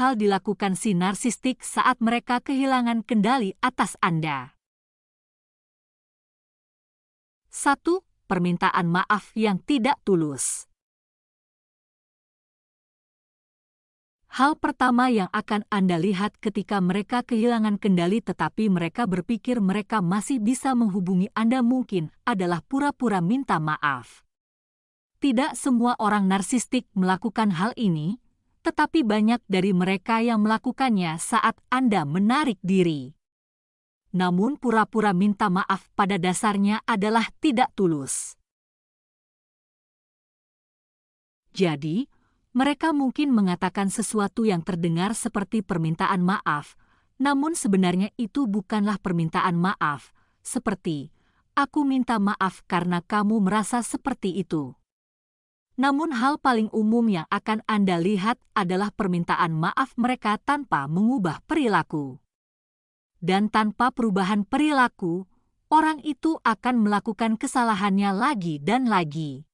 hal dilakukan si narsistik saat mereka kehilangan kendali atas Anda. 1. Permintaan maaf yang tidak tulus. Hal pertama yang akan Anda lihat ketika mereka kehilangan kendali tetapi mereka berpikir mereka masih bisa menghubungi Anda mungkin adalah pura-pura minta maaf. Tidak semua orang narsistik melakukan hal ini, tetapi banyak dari mereka yang melakukannya saat Anda menarik diri. Namun pura-pura minta maaf pada dasarnya adalah tidak tulus. Jadi, mereka mungkin mengatakan sesuatu yang terdengar seperti permintaan maaf, namun sebenarnya itu bukanlah permintaan maaf, seperti, "Aku minta maaf karena kamu merasa seperti itu." Namun hal paling umum yang akan Anda lihat adalah permintaan maaf mereka tanpa mengubah perilaku. Dan tanpa perubahan perilaku, orang itu akan melakukan kesalahannya lagi dan lagi.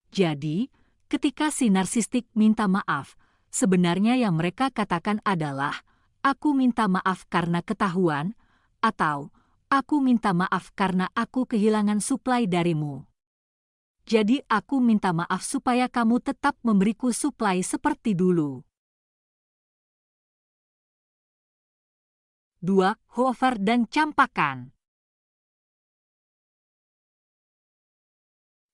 Jadi, ketika si narsistik minta maaf, sebenarnya yang mereka katakan adalah, "Aku minta maaf karena ketahuan," atau "Aku minta maaf karena aku kehilangan suplai darimu. Jadi aku minta maaf supaya kamu tetap memberiku suplai seperti dulu." 2. Hover dan campakan.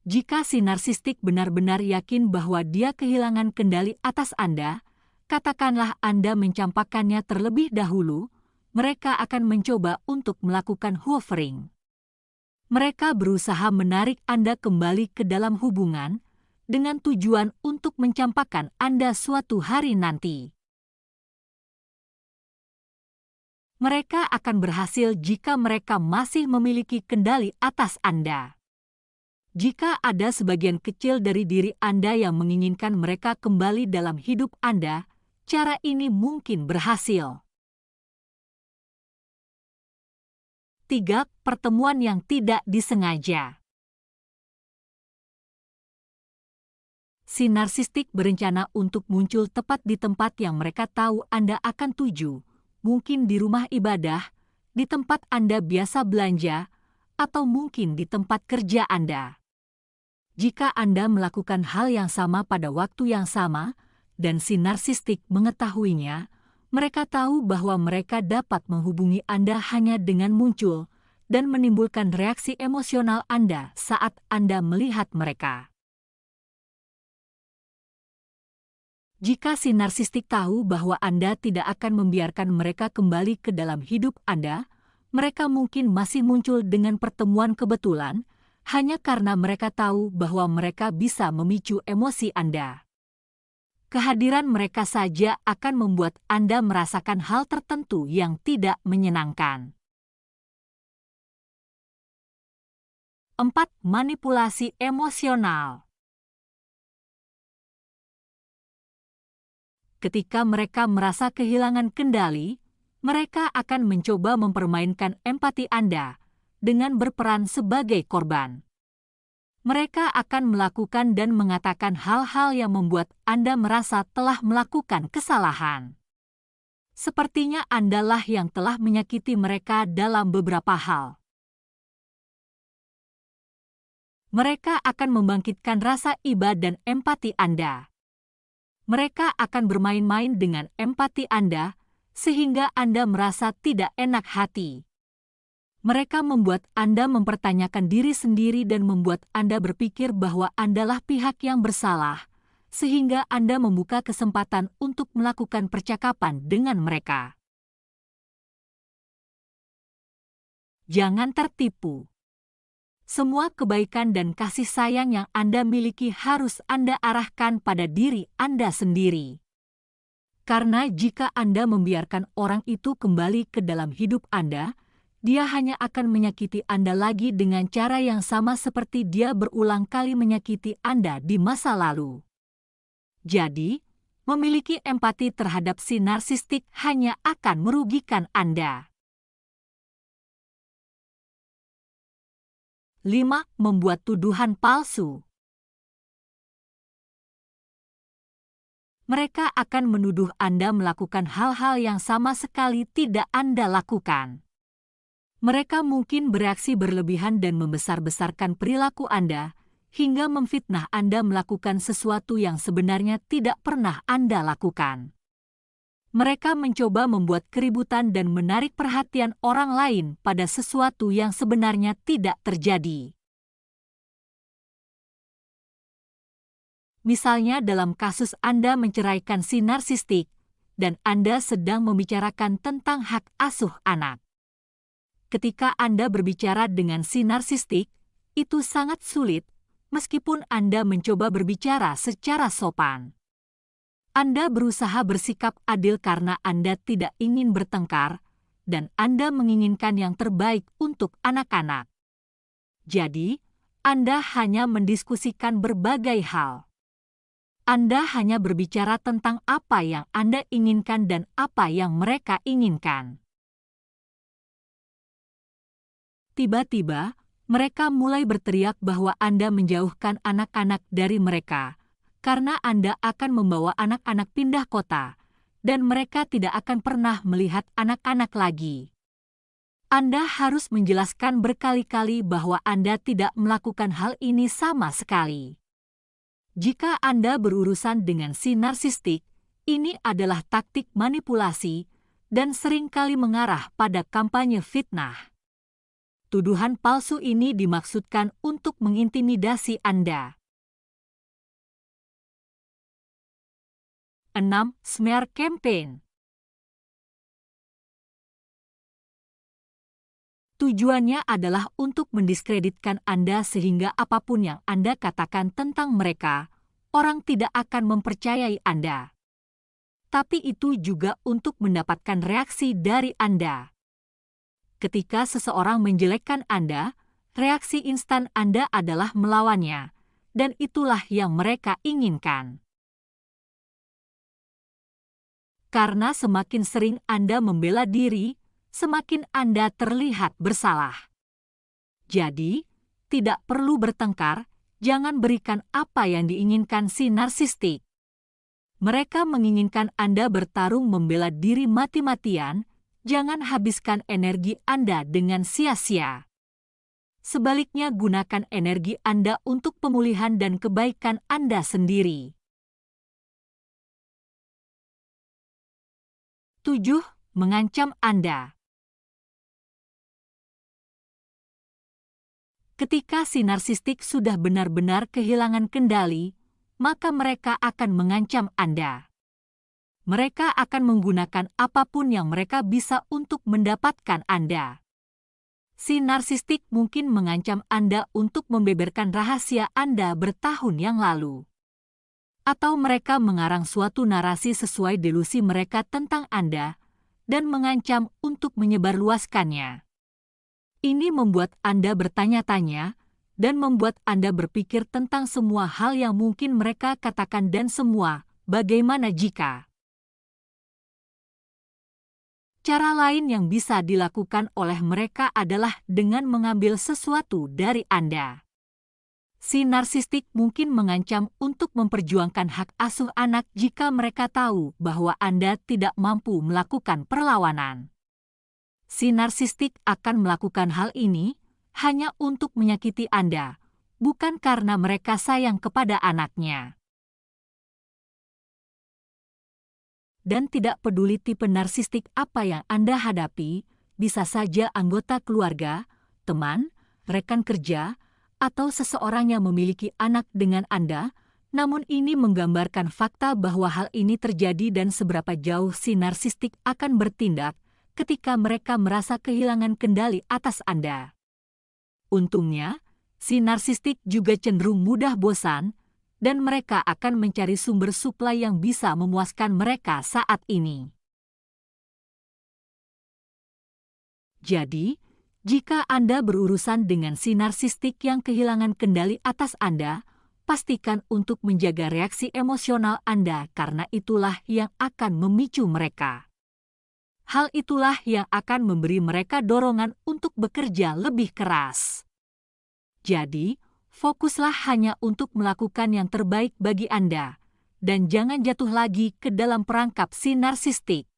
Jika si narsistik benar-benar yakin bahwa dia kehilangan kendali atas Anda, katakanlah Anda mencampakkannya terlebih dahulu, mereka akan mencoba untuk melakukan hovering. Mereka berusaha menarik Anda kembali ke dalam hubungan dengan tujuan untuk mencampakkan Anda suatu hari nanti. Mereka akan berhasil jika mereka masih memiliki kendali atas Anda. Jika ada sebagian kecil dari diri Anda yang menginginkan mereka kembali dalam hidup Anda, cara ini mungkin berhasil. 3. Pertemuan yang tidak disengaja. Si narsistik berencana untuk muncul tepat di tempat yang mereka tahu Anda akan tuju, mungkin di rumah ibadah, di tempat Anda biasa belanja, atau mungkin di tempat kerja Anda. Jika Anda melakukan hal yang sama pada waktu yang sama, dan si narsistik mengetahuinya, mereka tahu bahwa mereka dapat menghubungi Anda hanya dengan muncul dan menimbulkan reaksi emosional Anda saat Anda melihat mereka. Jika si narsistik tahu bahwa Anda tidak akan membiarkan mereka kembali ke dalam hidup Anda, mereka mungkin masih muncul dengan pertemuan kebetulan, hanya karena mereka tahu bahwa mereka bisa memicu emosi Anda. Kehadiran mereka saja akan membuat Anda merasakan hal tertentu yang tidak menyenangkan. 4. Manipulasi emosional. Ketika mereka merasa kehilangan kendali, mereka akan mencoba mempermainkan empati Anda dengan berperan sebagai korban. Mereka akan melakukan dan mengatakan hal-hal yang membuat Anda merasa telah melakukan kesalahan. Sepertinya Andalah yang telah menyakiti mereka dalam beberapa hal. Mereka akan membangkitkan rasa iba dan empati Anda. Mereka akan bermain-main dengan empati Anda, sehingga Anda merasa tidak enak hati. Mereka membuat Anda mempertanyakan diri sendiri dan membuat Anda berpikir bahwa Andalah pihak yang bersalah, sehingga Anda membuka kesempatan untuk melakukan percakapan dengan mereka. Jangan tertipu. Semua kebaikan dan kasih sayang yang Anda miliki harus Anda arahkan pada diri Anda sendiri. Karena jika Anda membiarkan orang itu kembali ke dalam hidup Anda, dia hanya akan menyakiti Anda lagi dengan cara yang sama seperti dia berulang kali menyakiti Anda di masa lalu. Jadi, memiliki empati terhadap si narsistik hanya akan merugikan Anda. 5. Membuat tuduhan palsu. mereka akan menuduh Anda melakukan hal-hal yang sama sekali tidak Anda lakukan. Mereka mungkin bereaksi berlebihan dan membesar-besarkan perilaku Anda, hingga memfitnah Anda melakukan sesuatu yang sebenarnya tidak pernah Anda lakukan. Mereka mencoba membuat keributan dan menarik perhatian orang lain pada sesuatu yang sebenarnya tidak terjadi. Misalnya dalam kasus Anda menceraikan si narsistik, dan Anda sedang membicarakan tentang hak asuh anak. Ketika Anda berbicara dengan si narsistik, itu sangat sulit, meskipun Anda mencoba berbicara secara sopan. Anda berusaha bersikap adil karena Anda tidak ingin bertengkar, dan Anda menginginkan yang terbaik untuk anak-anak. Jadi, Anda hanya mendiskusikan berbagai hal. Anda hanya berbicara tentang apa yang Anda inginkan dan apa yang mereka inginkan. Tiba-tiba, mereka mulai berteriak bahwa Anda menjauhkan anak-anak dari mereka, karena Anda akan membawa anak-anak pindah kota, dan mereka tidak akan pernah melihat anak-anak lagi. Anda harus menjelaskan berkali-kali bahwa Anda tidak melakukan hal ini sama sekali. Jika Anda berurusan dengan si narsistik, ini adalah taktik manipulasi dan seringkali mengarah pada kampanye fitnah. Tuduhan palsu ini dimaksudkan untuk mengintimidasi Anda. 6. Smear campaign. Tujuannya adalah untuk mendiskreditkan Anda sehingga apapun yang Anda katakan tentang mereka, orang tidak akan mempercayai Anda. Tapi itu juga untuk mendapatkan reaksi dari Anda. Ketika seseorang menjelekkan Anda, reaksi instan Anda adalah melawannya, dan itulah yang mereka inginkan. Karena semakin sering Anda membela diri, semakin Anda terlihat bersalah. Jadi, tidak perlu bertengkar, jangan berikan apa yang diinginkan si narsistik. Mereka menginginkan Anda bertarung membela diri mati-matian, jangan habiskan energi Anda dengan sia-sia. Sebaliknya gunakan energi Anda untuk pemulihan dan kebaikan Anda sendiri. 7. Mengancam Anda. Ketika si narsistik sudah benar-benar kehilangan kendali, maka mereka akan mengancam Anda. Mereka akan menggunakan apapun yang mereka bisa untuk mendapatkan Anda. Si narsistik mungkin mengancam Anda untuk membeberkan rahasia Anda bertahun yang lalu. Atau mereka mengarang suatu narasi sesuai delusi mereka tentang Anda dan mengancam untuk menyebarluaskannya. Ini membuat Anda bertanya-tanya dan membuat Anda berpikir tentang semua hal yang mungkin mereka katakan dan semua, bagaimana jika. Cara lain yang bisa dilakukan oleh mereka adalah dengan mengambil sesuatu dari Anda. Si narsistik mungkin mengancam untuk memperjuangkan hak asuh anak jika mereka tahu bahwa Anda tidak mampu melakukan perlawanan. Si narsistik akan melakukan hal ini hanya untuk menyakiti Anda, bukan karena mereka sayang kepada anaknya. Dan tidak peduli tipe narsistik apa yang Anda hadapi, bisa saja anggota keluarga, teman, rekan kerja, atau seseorang yang memiliki anak dengan Anda, namun ini menggambarkan fakta bahwa hal ini terjadi dan seberapa jauh si narsistik akan bertindak ketika mereka merasa kehilangan kendali atas Anda. Untungnya, si narsistik juga cenderung mudah bosan, dan mereka akan mencari sumber suplai yang bisa memuaskan mereka saat ini. Jadi, jika Anda berurusan dengan si narsistik yang kehilangan kendali atas Anda, pastikan untuk menjaga reaksi emosional Anda karena itulah yang akan memicu mereka. Hal itulah yang akan memberi mereka dorongan untuk bekerja lebih keras. Jadi, fokuslah hanya untuk melakukan yang terbaik bagi Anda, dan jangan jatuh lagi ke dalam perangkap si narsistik.